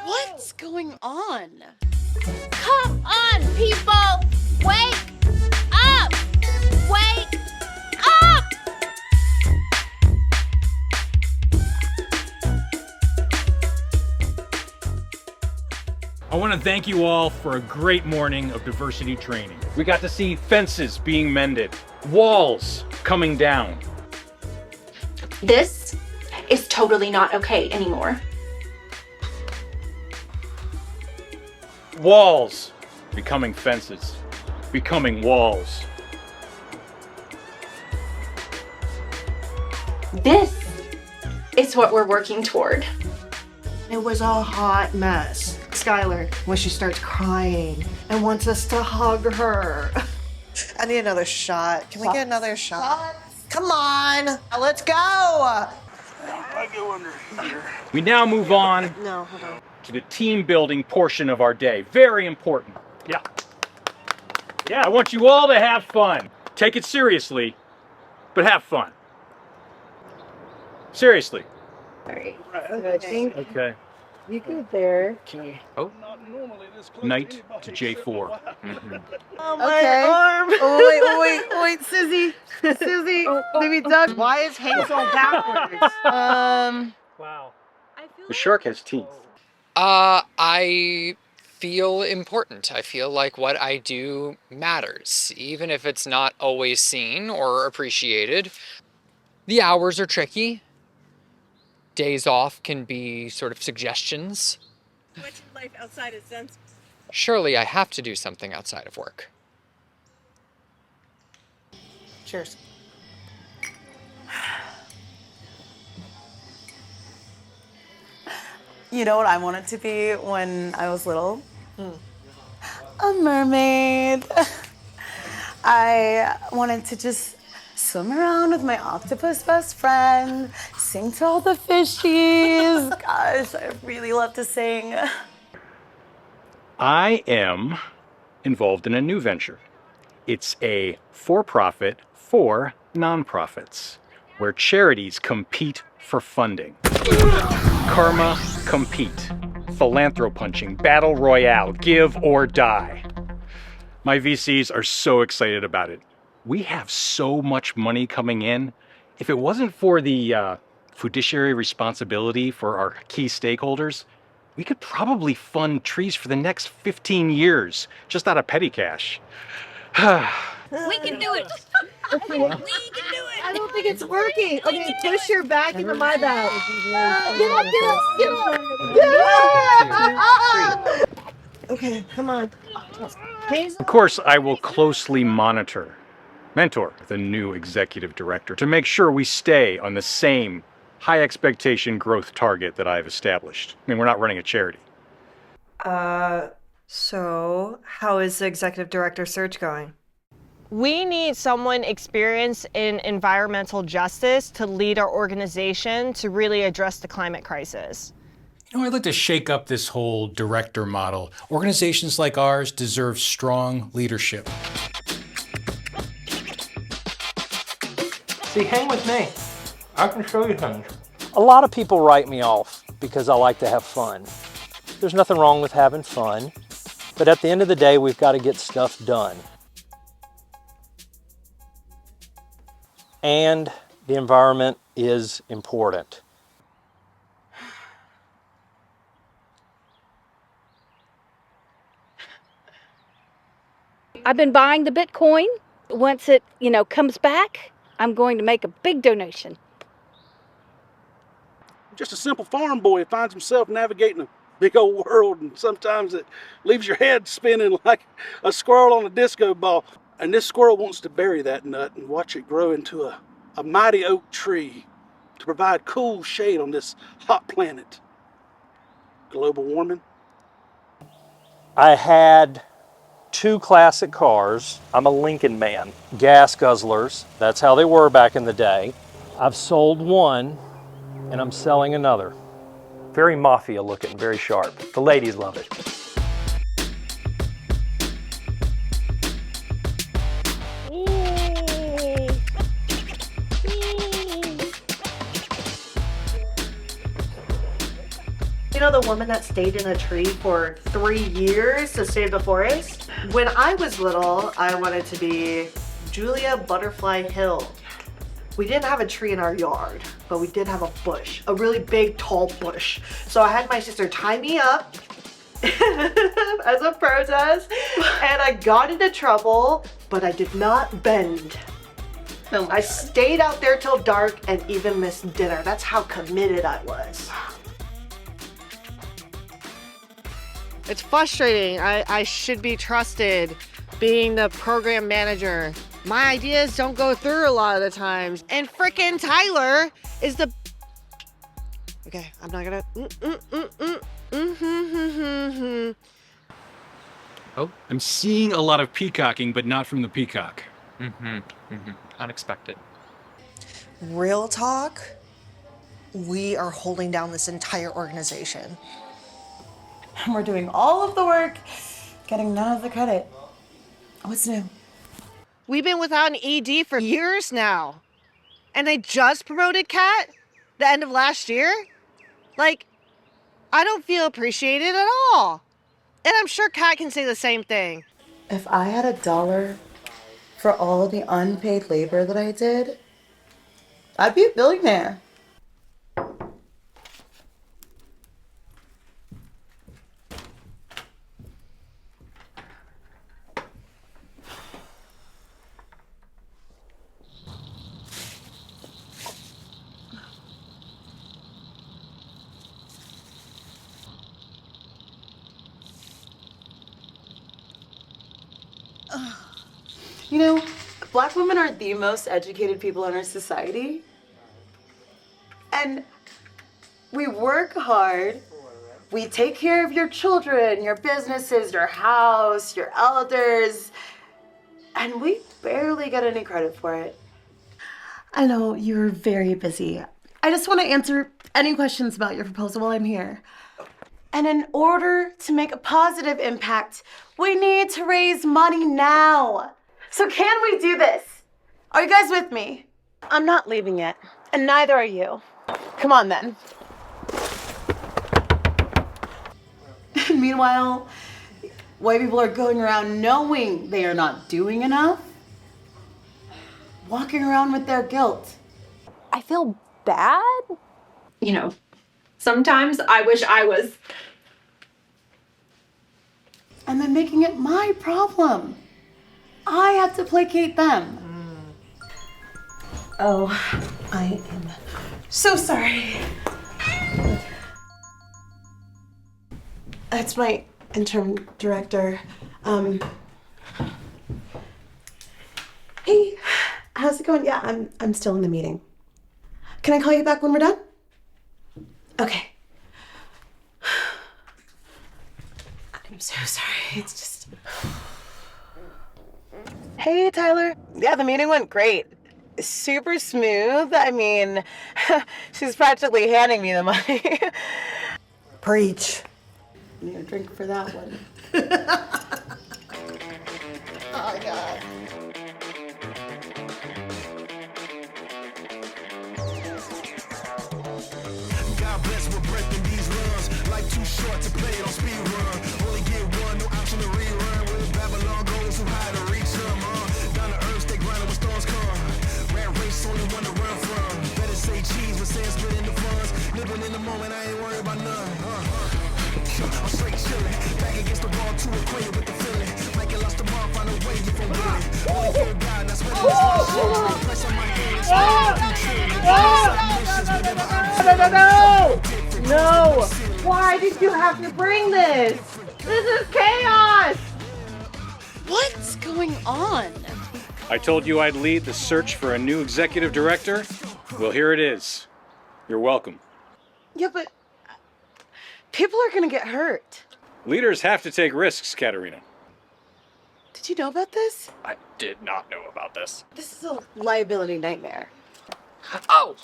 What's going on? Come on, people! Wake up! Wake up! I want to thank you all for a great morning of diversity training. We got to see fences being mended, walls coming down. This is totally not okay anymore. Walls becoming fences, becoming walls. This is what we're working toward. It was a hot mess. Skylar, when she starts crying and wants us to hug her. I need another shot. Can we get another shot? Come on, let's go. I go under here. We now move on No, hold on. to the team building portion of our day. Very important. Yeah. Yeah, I want you all to have fun. Take it seriously, but have fun. Seriously. All right. I think Okay. you good there. Okay. Oh. Night to J4. Oh, Okay. arm. Oh, wait, Susie. Susie, maybe Doug. Why is Hazel backwards? Wow. The shark has teeth. I feel important. I feel like what I do matters, even if it's not always seen or appreciated. The hours are tricky. Days off can be sort of suggestions. What's your life outside of sense? Surely I have to do something outside of work. Cheers. You know what I wanted to be when I was little? A mermaid. I wanted to just swim around with my octopus best friend, sing to all the fishies. Gosh, I really love to sing. I am involved in a new venture. It's a for-profit for nonprofits, where charities compete for funding. Karma compete. Philanthropunching, battle royale, give or die. My VCs are so excited about it. We have so much money coming in. If it wasn't for the fiduciary responsibility for our key stakeholders, we could probably fund trees for the next 15 years, just out of petty cash. We can do it! We can do it! I don't think it's working. Okay, push your back into my back. Get up. Okay, come on. Of course, I will closely mentor the new executive director to make sure we stay on the same high expectation growth target that I've established. I mean, we're not running a charity. So how is the executive director search going? We need someone experienced in environmental justice to lead our organization to really address the climate crisis. You know, I'd like to shake up this whole director model. Organizations like ours deserve strong leadership. See, hang with me. I can show you things. A lot of people write me off because I like to have fun. There's nothing wrong with having fun, but at the end of the day, we've got to get stuff done. And the environment is important. I've been buying the Bitcoin. Once it, comes back, I'm going to make a big donation. Just a simple farm boy finds himself navigating a big old world, and sometimes it leaves your head spinning like a squirrel on a disco ball. And this squirrel wants to bury that nut and watch it grow into a mighty oak tree to provide cool shade on this hot planet. Global warming. I had 2 classic cars. I'm a Lincoln man. Gas guzzlers, that's how they were back in the day. I've sold one and I'm selling another. Very mafia looking, very sharp. The ladies love it. You know the woman that stayed in a tree for 3 years to save the forest? When I was little, I wanted to be Julia Butterfly Hill. We didn't have a tree in our yard, but we did have a bush, a really big, tall bush. So I had my sister tie me up as a protest, and I got into trouble, but I did not bend. I stayed out there till dark and even missed dinner. That's how committed I was. It's frustrating. I should be trusted being the program manager. My ideas don't go through a lot of the times. And frickin' Tyler is the... Okay, I'm not gonna... Oh, I'm seeing a lot of peacocking, but not from the peacock. Unexpected. Real talk, we are holding down this entire organization. And we're doing all of the work, getting none of the credit. What's new? We've been without an ED for years now. And they just promoted Kat the end of last year? Like, I don't feel appreciated at all. And I'm sure Kat can say the same thing. If I had $1 for all of the unpaid labor that I did, I'd be a billionaire. You know, Black women are the most educated people in our society. And we work hard. We take care of your children, your businesses, your house, your elders. And we barely get any credit for it. I know you're very busy. I just want to answer any questions about your proposal while I'm here. And in order to make a positive impact, we need to raise money now. So can we do this? Are you guys with me? I'm not leaving yet, and neither are you. Come on then. Meanwhile, white people are going around knowing they are not doing enough, walking around with their guilt. I feel bad. You know, sometimes I wish I was. And then making it my problem. I have to placate them. Oh, I am so sorry. That's my interim director. Hey, how's it going? Yeah, I'm still in the meeting. Can I call you back when we're done? Okay. I'm so sorry. It's just... Hey, Tyler. Yeah, the meeting went great. Super smooth. I mean, she's practically handing me the money. Preach. Need a drink for that one. Oh, God. God bless with breath in these lungs. Life too short to play it on speed run. Only get one, no option to rerun. With Babylon goes who high to reach some. Down to earth, stay grinding when storms come. Rat race, only one to run from. Better say cheese, but say split in the funds. Living in the moment, I ain't worried about none. I'm straight chillin', back against the wall, too acquainted with the feeling. Like you lost the ball, find a way you can win it. Only fear God, that's what it is. Press on my hands, No! Why did you have to bring this? This is chaos! What's going on? I told you I'd lead the search for a new executive director. Well, here it is. You're welcome. Yeah, but people are gonna get hurt. Leaders have to take risks, Katerina. Did you know about this? I did not know about this. This is a liability nightmare. Oh,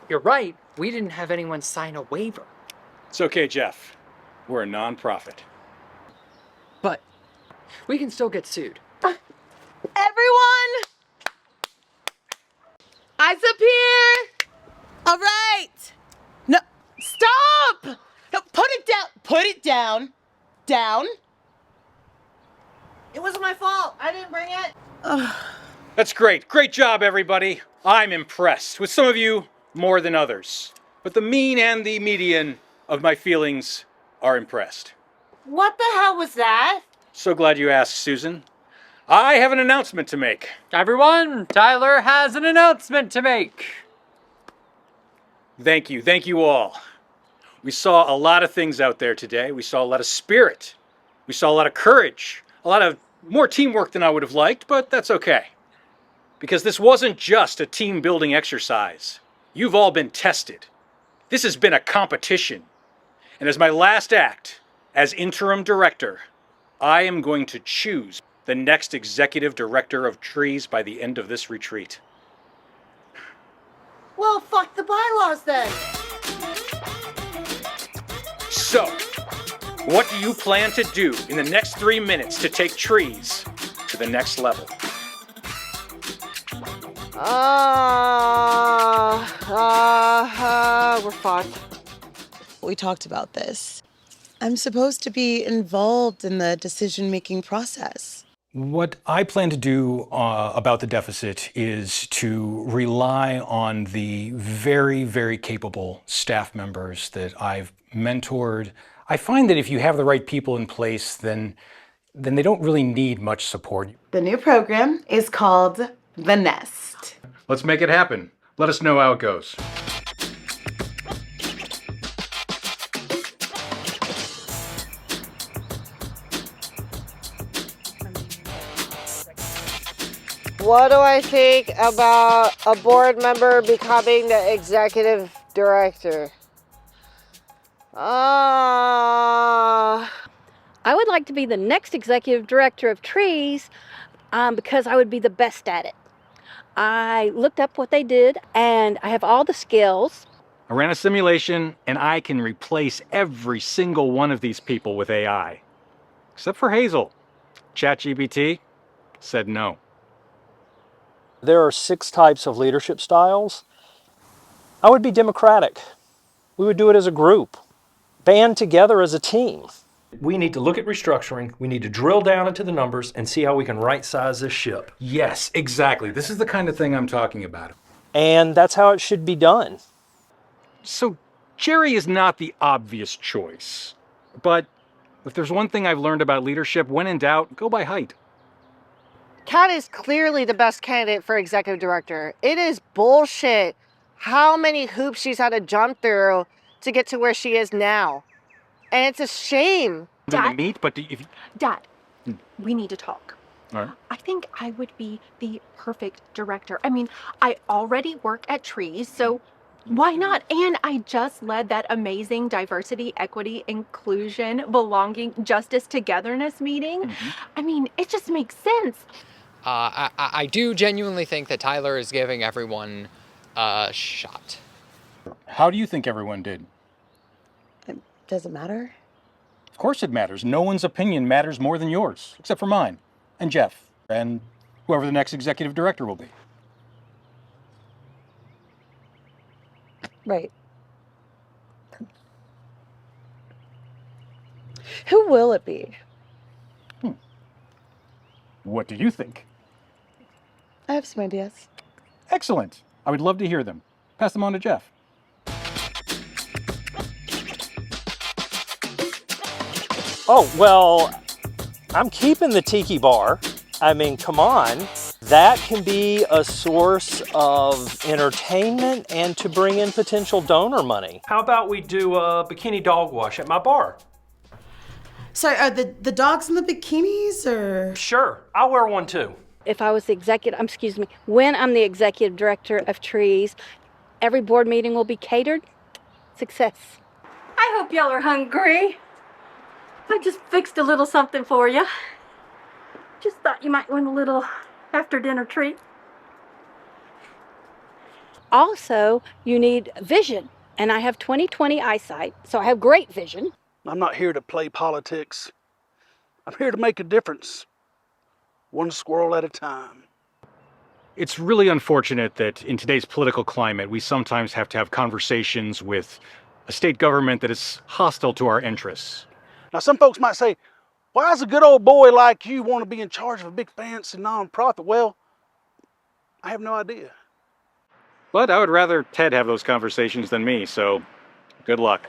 you're right. We didn't have anyone sign a waiver. It's okay, Jeff. We're a non-profit. But we can still get sued. Everyone! Eyes up here! All right. No, down. It wasn't my fault. I didn't bring it. That's great. Great job, everybody. I'm impressed, with some of you more than others. But the mean and the median of my feelings are impressed. What the hell was that? So glad you asked, Susan. I have an announcement to make. Everyone, Tyler has an announcement to make. Thank you all. We saw a lot of things out there today. We saw a lot of spirit. We saw a lot of courage. A lot of more teamwork than I would have liked, but that's okay. Because this wasn't just a team building exercise. You've all been tested. This has been a competition. And as my last act, as interim director, I am going to choose the next executive director of trees by the end of this retreat. Well, fuck the bylaws then. So, what do you plan to do in the next 3 minutes to take trees to the next level? We're fucked. We talked about this. I'm supposed to be involved in the decision-making process. What I plan to do about the deficit is to rely on the very, very capable staff members that I've mentored. I find that if you have the right people in place, then they don't really need much support. The new program is called The Nest. Let's make it happen. Let us know how it goes. What do I think about a board member becoming the executive director? I would like to be the next executive director of trees because I would be the best at it. I looked up what they did and I have all the skills. I ran a simulation and I can replace every single one of these people with AI. Except for Hazel. ChatGPT said no. There are 6 types of leadership styles. I would be democratic. We would do it as a group, band together as a team. We need to look at restructuring, we need to drill down into the numbers and see how we can right-size this ship. Yes, exactly. This is the kind of thing I'm talking about. And that's how it should be done. So, Jerry is not the obvious choice. But if there's one thing I've learned about leadership, when in doubt, go by height. Kat is clearly the best candidate for executive director. It is bullshit how many hoops she's had to jump through to get to where she is now. And it's a shame. Dad, meet, but if... Dad, we need to talk. All right. I think I would be the perfect director. I mean, I already work at trees, so why not? And I just led that amazing diversity, equity, inclusion, belonging, justice, togetherness meeting. I mean, it just makes sense. I do genuinely think that Tyler is giving everyone a shot. How do you think everyone did? Does it matter? Of course it matters. No one's opinion matters more than yours, except for mine, and Jeff, and whoever the next executive director will be. Right. Who will it be? What do you think? I have some ideas. Excellent. I would love to hear them. Pass them on to Jeff. Oh, well, I'm keeping the tiki bar. I mean, come on. That can be a source of entertainment and to bring in potential donor money. How about we do a bikini dog wash at my bar? Sorry, are the dogs in the bikinis or? Sure, I'll wear one too. If I was when I'm the executive director of trees, every board meeting will be catered. Success. I hope y'all are hungry. I just fixed a little something for you. Just thought you might want a little after dinner treat. Also, you need vision, and I have 20/20 eyesight, so I have great vision. I'm not here to play politics. I'm here to make a difference. One squirrel at a time. It's really unfortunate that in today's political climate, we sometimes have to have conversations with a state government that is hostile to our interests. Now, some folks might say, Why does a good old boy like you want to be in charge of a big fancy nonprofit? Well, I have no idea. But I would rather Ted have those conversations than me, so good luck.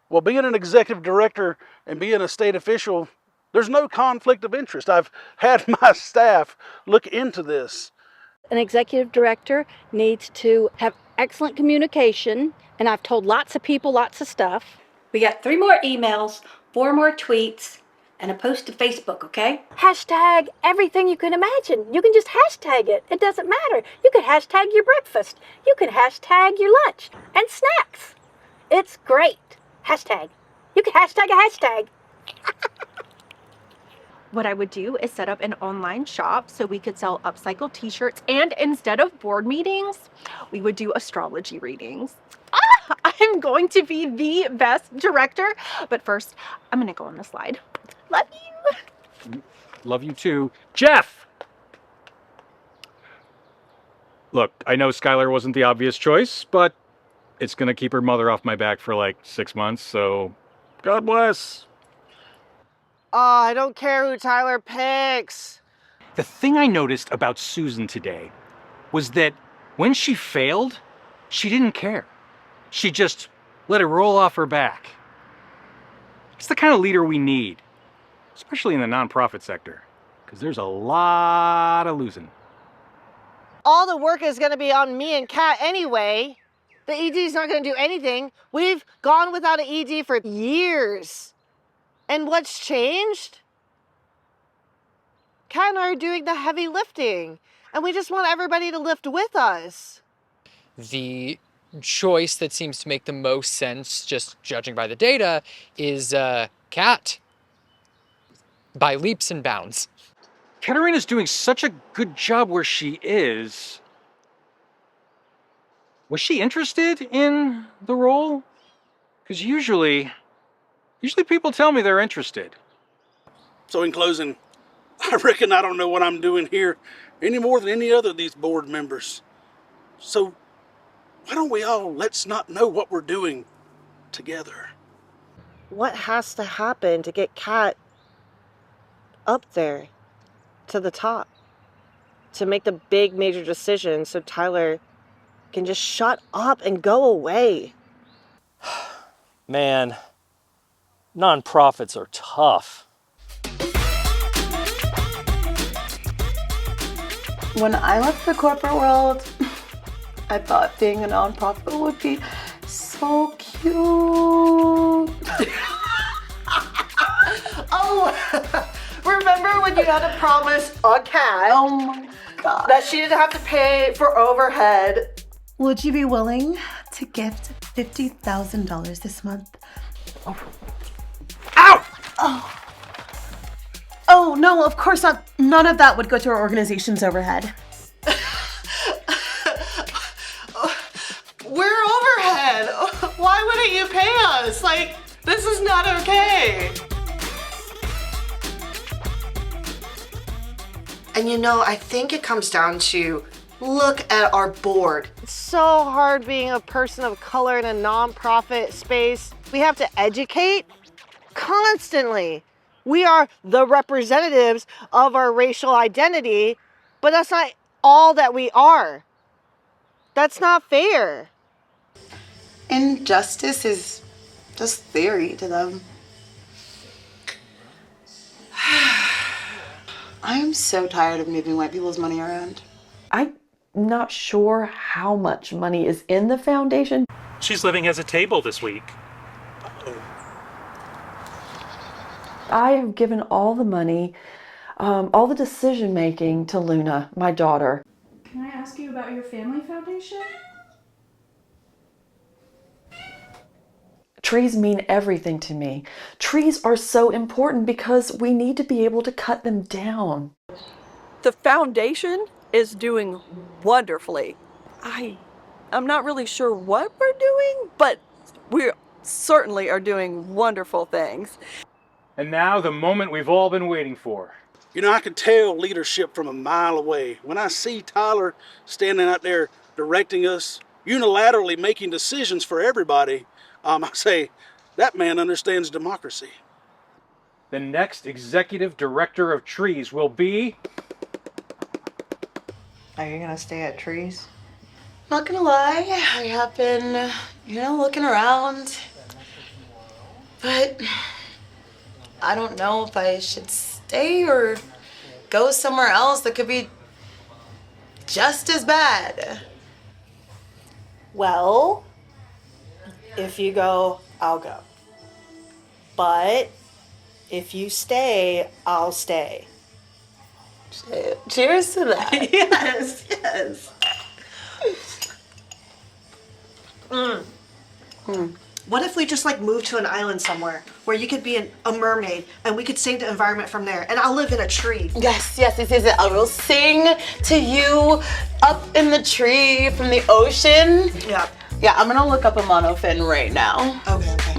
Well, being an executive director and being a state official, there's no conflict of interest. I've had my staff look into this. An executive director needs to have excellent communication, and I've told lots of people lots of stuff. We got 3 more emails, 4 more tweets, and a post to Facebook, okay? Hashtag everything you can imagine. You can just hashtag it. It doesn't matter. You can hashtag your breakfast. You can hashtag your lunch and snacks. It's great. Hashtag. You can hashtag a hashtag. What I would do is set up an online shop so we could sell upcycled t-shirts, and instead of board meetings, we would do astrology readings. I'm going to be the best director, but first, I'm gonna go on the slide. Love you. Love you too. Jeff! Look, I know Skylar wasn't the obvious choice, but it's gonna keep her mother off my back for like 6 months, so God bless. Oh, I don't care who Tyler picks. The thing I noticed about Susan today was that when she failed, she didn't care. She just let it roll off her back. It's the kind of leader we need, especially in the nonprofit sector, because there's a lot of losing. All the work is going to be on me and Kat anyway. The ED's not going to do anything. We've gone without an ED for years. And what's changed? Kat and I are doing the heavy lifting, and we just want everybody to lift with us. The choice that seems to make the most sense, just judging by the data, is Kat. By leaps and bounds. Katarina's doing such a good job where she is. Was she interested in the role? Because usually people tell me they're interested. So in closing, I reckon I don't know what I'm doing here any more than any other of these board members. So why don't we all let's not know what we're doing together? What has to happen to get Kat up there to the top? To make the big major decisions so Tyler can just shut up and go away. Man, nonprofits are tough. When I left the corporate world, I thought being a nonprofit would be so cute. Oh, remember when you had to promise a cat Oh my God. that she didn't have to pay for overhead? Would you be willing to gift $50,000 this month? Ow! Oh, no, of course not. None of that would go to our organization's overhead. We're overhead. Why wouldn't you pay us? Like, this is not okay. And you know, I think it comes down to look at our board. It's so hard being a person of color in a nonprofit space. We have to educate constantly. We are the representatives of our racial identity, but that's not all that we are. That's not fair. Injustice is just theory to them. I am so tired of moving white people's money around. I'm not sure how much money is in the foundation. She's living as a table this week. I have given all the money, all the decision making to Luna, my daughter. Can I ask you about your family foundation? Trees mean everything to me. Trees are so important because we need to be able to cut them down. The foundation is doing wonderfully. I'm not really sure what we're doing, but we certainly are doing wonderful things. And now the moment we've all been waiting for. You know, I can tell leadership from a mile away. When I see Tyler standing out there directing us, unilaterally making decisions for everybody, I say, that man understands democracy. the next executive director of trees will be... Are you gonna stay at trees? Not gonna lie, I have been, looking around. But I don't know if I should stay or go somewhere else that could be just as bad. Well, if you go, I'll go. But if you stay, I'll stay. Cheers to that. Yes, yes. What if we just move to an island somewhere where you could be a mermaid and we could save the environment from there, and I'll live in a tree. Yes. I will sing to you up in the tree from the ocean. Yeah. Yeah, I'm gonna look up a monofin right now. Okay.